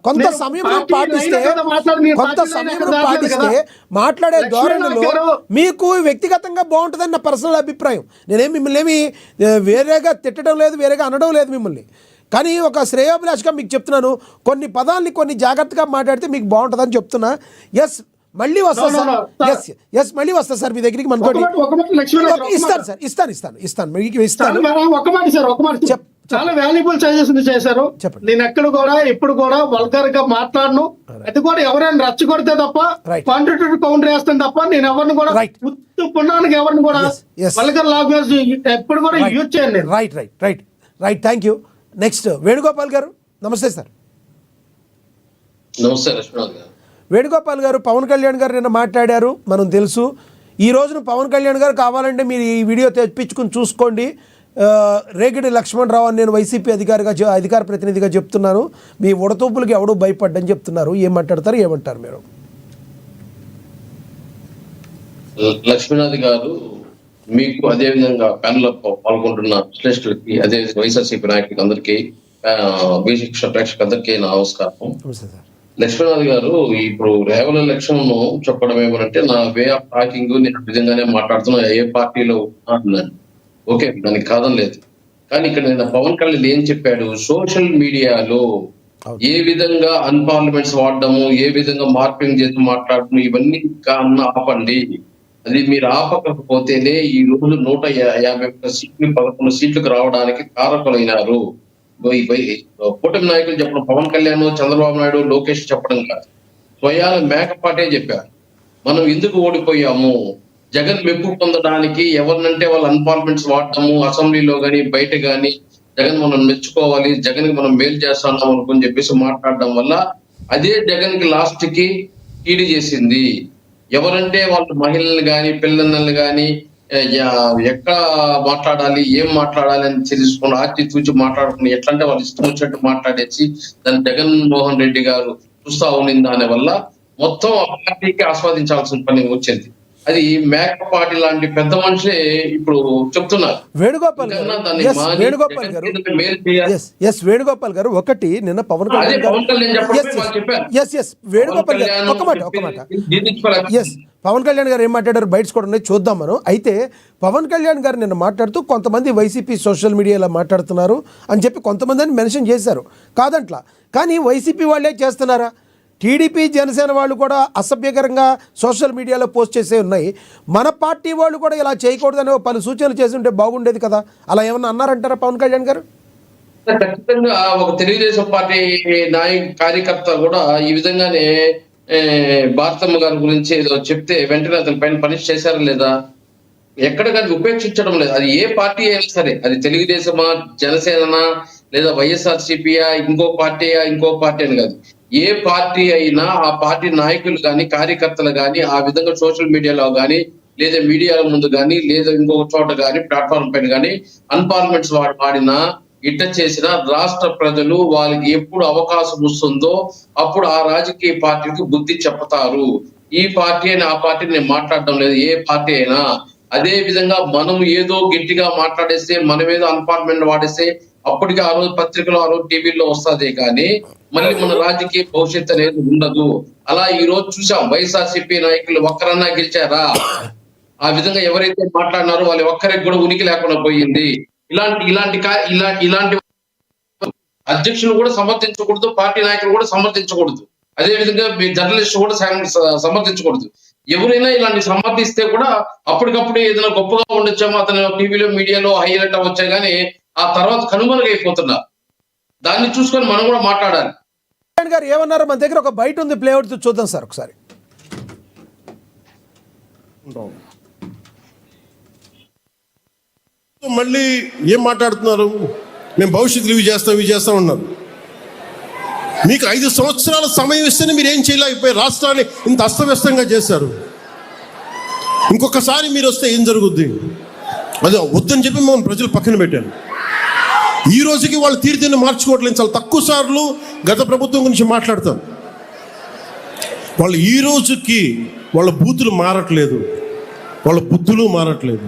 కొంత సమయం పాటిస్తే మాట్లాడే ధోరణిలో మీకు వ్యక్తిగతంగా బాగుంటుందని నా పర్సనల్ అభిప్రాయం. నేనేం మిమ్మల్ని ఏమి వేరేగా తిట్టడం లేదు, వేరేగా అనడం లేదు మిమ్మల్ని. కానీ ఒక శ్రేయోభిలాషగా మీకు చెప్తున్నాను, కొన్ని పదాలని కొన్ని జాగ్రత్తగా మాట్లాడితే మీకు బాగుంటుందని చెప్తున్నా. ఎస్ మళ్ళీ వస్తా సార్, ఎస్ మళ్ళీ వస్తా సార్ మీ దగ్గరికి. మనతోటి ఇస్తాను మీకు ఇస్తాను. చాలా వాల్యుబుల్ సజెషన్ చేశారు. నేను ఎక్కడ కూడా ఎప్పుడు కూడా వల్గర్ గా మాట్లాడను. అది కూడా ఎవరైనా రెచ్చగొడితే తప్ప, కౌంటర్ వేస్తాను తప్ప నేను ఎవరిని కూడా ఉత్తు పుణ్యానికి ఎవరిని కూడా వల్గర్ లాంగ్వేజ్ ఎప్పుడు కూడా యూజ్ చేయండి. Right thank you. Next Venugopal గారు. నమస్తే సార్. నమస్తే లక్ష్మణ్ గారు. వేణుగోపాల్ గారు, పవన్ కళ్యాణ్ గారు నిన్న మాట్లాడారు, మనం తెలుసు. ఈ రోజున పవన్ కళ్యాణ్ గారు కావాలంటే మీరు ఈ వీడియో తెప్పించుకుని చూసుకోండి. రేగిడి లక్ష్మణరావు అని నేను వైసీపీ అధికార ప్రతినిధిగా చెప్తున్నాను, మీ ఉడతూపులకి ఎవడూ భయపడ్డని చెప్తున్నారు. ఏం ఏమంటారు మీరు? లక్ష్మీనాథ్ గారు, మీకు అదేవిధంగా ప్యానెల్లో పాల్గొంటున్న విశ్లేషకులకి, అదే వైఎస్ఆర్సీపీ నాయకులకి అందరికీ, వీక్ష ప్రేక్షకులందరికీ నా నమస్కారం. లక్ష్మీనాథ్ గారు, ఇప్పుడు రేవల ఎలక్షన్ చెప్పడం ఏమనంటే, నా వే ఆఫ్ టాకింగ్ నేను విధంగానే మాట్లాడుతున్నా, ఏ పార్టీలో అంటున్నాను. ఓకే, దానికి కాదని లేదు. కానీ ఇక్కడ నేను పవన్ కళ్యాణ్ ఏం చెప్పాడు, సోషల్ మీడియాలో ఏ విధంగా అన్పార్లమెంట్స్ వాడడము, ఏ విధంగా మార్పింగ్ చేసి మాట్లాడటం, ఇవన్నీ ఆపండి. అది మీరు ఆపకపోతేనే ఈ రోజు 151 సీట్లు 11 సీట్లకు రావడానికి కారకులైనారు. కూటమి నాయకులు చెప్పడం, పవన్ కళ్యాణ్, చంద్రబాబు నాయుడు, లోకేష్ చెప్పడం కాదు, స్వయాన మేకపాటే చెప్పారు. మనం ఎందుకు ఓడిపోయాము, జగన్ మెప్పు పొందడానికి ఎవరినంటే వాళ్ళు అన్పార్లమెంట్స్ వాడటము, అసెంబ్లీలో గాని బయట గాని జగన్ మనం మెచ్చుకోవాలి, జగన్ కి మనం మేలు చేస్తున్నాం అనుకుని చెప్పేసి మాట్లాడడం వల్ల అదే జగన్ కి లాస్ట్ కి కీడి చేసింది. ఎవరంటే వాళ్ళు మహిళలు గాని పిల్లల్ని గాని ఎక్కడ మాట్లాడాలి, ఏం మాట్లాడాలి అని తెలుసుకుని ఆచి చూచి మాట్లాడుకుని ఎట్లంటే వాళ్ళు ఇష్టం వచ్చినట్టు మాట్లాడేసి దాన్ని జగన్మోహన్ రెడ్డి గారు చూస్తా ఉన్నింది. దాని వల్ల మొత్తం ఆ పార్టీకి ఆస్వాదించాల్సిన పని వచ్చింది. అది మేకపాటి లాంటి పెద్ద మనిషి ఇప్పుడు చెప్తున్నారు. వేణుగోపాల్ గారు ఒకటి నిన్న పవన్ కళ్యాణ్ పవన్ కళ్యాణ్ గారు ఏం మాట్లాడారు బయట కూడా ఉన్నాయి, చూద్దాం మనం. అయితే పవన్ కళ్యాణ్ గారు నిన్న మాట్లాడుతూ కొంతమంది వైసీపీ సోషల్ మీడియాలో మాట్లాడుతున్నారు అని చెప్పి కొంతమందిని మెన్షన్ చేశారు, కాదంట్లా. కానీ వైసీపీ వాళ్ళే చేస్తున్నారా? టీడీపీ జనసేన వాళ్ళు కూడా అసభ్యకరంగా సోషల్ మీడియాలో పోస్ట్ చేసే ఉన్నాయి. మన పార్టీ వాళ్ళు కూడా ఇలా చేయకూడదని పలు సూచనలు చేసి ఉంటే బాగుండేది కదా. అలా ఏమన్నా అన్నారంటారా పవన్ కళ్యాణ్ గారు? ఖచ్చితంగా ఒక తెలుగుదేశం పార్టీ కార్యకర్త కూడా ఈ విధంగానే భారతమ్మ గారి గురించి ఏదో చెప్తే వెంటనే అతని పైన పనిష్ చేశారా లేదా? ఎక్కడ కానీ ఉపేక్షించడం లేదు. అది ఏ పార్టీ అయినా సరే, అది తెలుగుదేశమా, జనసేన, లేదా వైఎస్ఆర్సీపీయా, ఇంకో పార్టీ అని కాదు, ఏ పార్టీ అయినా ఆ పార్టీ నాయకులు కానీ కార్యకర్తలు కానీ ఆ విధంగా సోషల్ మీడియాలో కానీ లేదా మీడియాల ముందు కానీ లేదా ఇంకొక చోట కానీ ప్లాట్ఫామ్ పైన కానీ అన్పార్లమెంట్స్ వాడినా ఇట్ట చేసిన రాష్ట్ర ప్రజలు వాళ్ళకి ఎప్పుడు అవకాశం వస్తుందో అప్పుడు ఆ రాజకీయ పార్టీకి బుద్ధి చెప్తారు. ఈ పార్టీ అని ఆ పార్టీని నేను మాట్లాడడం లేదు, ఏ పార్టీ అయినా. అదే విధంగా మనం ఏదో గట్టిగా మాట్లాడేస్తే, మనం ఏదో అన్పార్లమెంట్ వాడేస్తే అప్పటికి ఆ రోజు పత్రికలో, ఆ రోజు టీవీలో వస్తుంది, కానీ మళ్ళీ మన రాజకీయ భవిష్యత్తు అనేది ఉండదు. అలా ఈ రోజు చూసాం, వైఎస్ఆర్సీపీ నాయకులు ఒక్కరన్నా గెలిచారా? ఆ విధంగా ఎవరైతే మాట్లాడినారో వాళ్ళు ఒక్కరికి కూడా ఉనికి లేకుండా పోయింది. ఇలాంటి అధ్యక్షులు కూడా సమర్థించకూడదు, పార్టీ నాయకులు కూడా సమర్థించకూడదు, అదే విధంగా జర్నలిస్టు కూడా సమర్థించకూడదు. ఎవరైనా ఇలాంటి సమర్థిస్తే కూడా అప్పటికప్పుడు ఏదైనా గొప్పగా ఉండొచ్చామో, అతను టీవీలో మీడియాలో హైలైట్ అవ్వచ్చా, కానీ ఆ తర్వాత కనుమరుగైపోతున్నారు. దాన్ని చూసుకొని మనం కూడా మాట్లాడాలి. గారు ఏమన్నారు, మన దగ్గర ఒక బయట ఉంది, ప్లే అవుట్ చూద్దాం సార్ ఒకసారి. మళ్ళీ ఏం మాట్లాడుతున్నారు, మేము భవిష్యత్తులో ఇవి చేస్తాం ఉన్నారు. మీకు 5 సంవత్సరాల సమయం ఇస్తేనే మీరు ఏం చేయలేకపోయారు, రాష్ట్రాన్ని ఇంత అస్తవ్యస్తంగా చేశారు. ఇంకొకసారి మీరు వస్తే ఏం జరుగుద్ది? అదే వద్దని చెప్పి మనం ప్రజలు పక్కన పెట్టాను. ఈ రోజుకి వాళ్ళు తీరుతేనే మార్చుకోవట్లేదు. చాలా తక్కువ సార్లు గత ప్రభుత్వం గురించి మాట్లాడతారు. వాళ్ళు ఈ రోజుకి వాళ్ళ బూతులు మారట్లేదు, వాళ్ళ బుద్ధులు మారట్లేదు.